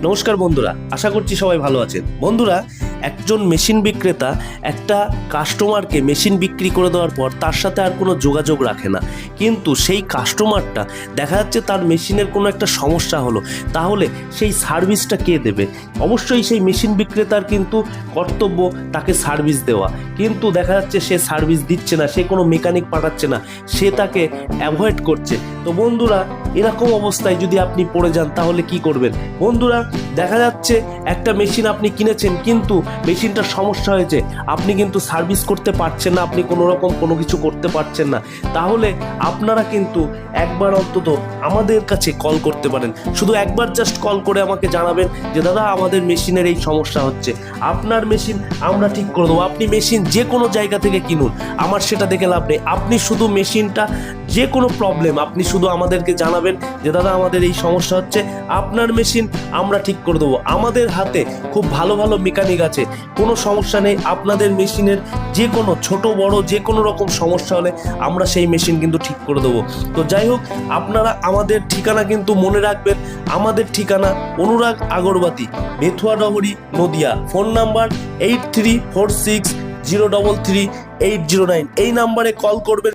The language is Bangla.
নমস্কার বন্ধুরা, আশা করছি সবাই ভালো আছেন। বন্ধুরা, একজন মেশিন বিক্রেতা একটা কাস্টমারকে মেশিন বিক্রি করে দেওয়ার পর তার সাথে আর কোনো যোগাযোগ রাখে না, কিন্তু সেই কাস্টমারটা দেখা যাচ্ছে তার মেশিনের কোনো একটা সমস্যা হলো, তাহলে সেই সার্ভিসটা কে দেবে? অবশ্যই সেই মেশিন বিক্রেতার কিন্তু কর্তব্য তাকে সার্ভিস দেওয়া, কিন্তু দেখা যাচ্ছে সে সার্ভিস দিচ্ছে না, সে কোনো মেকানিক পাঠাচ্ছে না, সে তাকে অ্যাভয়েড করছে। তো বন্ধুরা, এরকম অবস্থায় যদি আপনি পড়ে যান তাহলে কি করবেন? বন্ধুরা, দেখা যাচ্ছে একটা মেশিন আপনি কিনেছেন, কিন্তু মেশিনটার সমস্যা হয়েছে, আপনি কিন্তু সার্ভিস করতে পারছেন না, আপনি কোনো রকম কোনো কিছু করতে পারছেন না, তাহলে আপনারা কিন্তু একবার অন্তত আমাদের কাছে কল করতে পারেন। শুধু একবার জাস্ট কল করে আমাকে জানাবেন যে দাদা, আমাদের মেশিনের এই সমস্যা হচ্ছে, আপনার মেশিন আমরা ঠিক করে দেবো। আপনি মেশিন যে কোনো জায়গা থেকে কিনুন, আমার সেটা দেখে লাভ নেই। আপনি শুধু মেশিনটা যে কোনো প্রবলেম আপনি শুধু আমাদেরকে জানাবেন যে দাদা, আমাদের এই সমস্যা হচ্ছে, আপনার মেশিন আমরা ঠিক করে দেবো। আমাদের হাতে খুব ভালো ভালো মেকানিক আছে, কোনো সমস্যা নেই। আপনাদের মেশিনের যে কোনো ছোট বড় যে কোনো রকম সমস্যা হলে আমরা সেই মেশিন কিন্তু ঠিক করে দেবো। তো যাই হোক, আপনারা আমাদের ঠিকানা কিন্তু মনে রাখবেন। আমাদের ঠিকানা অনুরাগ আগরবাতি, বেথুয়া ডহরি, নদিয়া। Phone number 8346033809। এই নাম্বারে কল করবেন।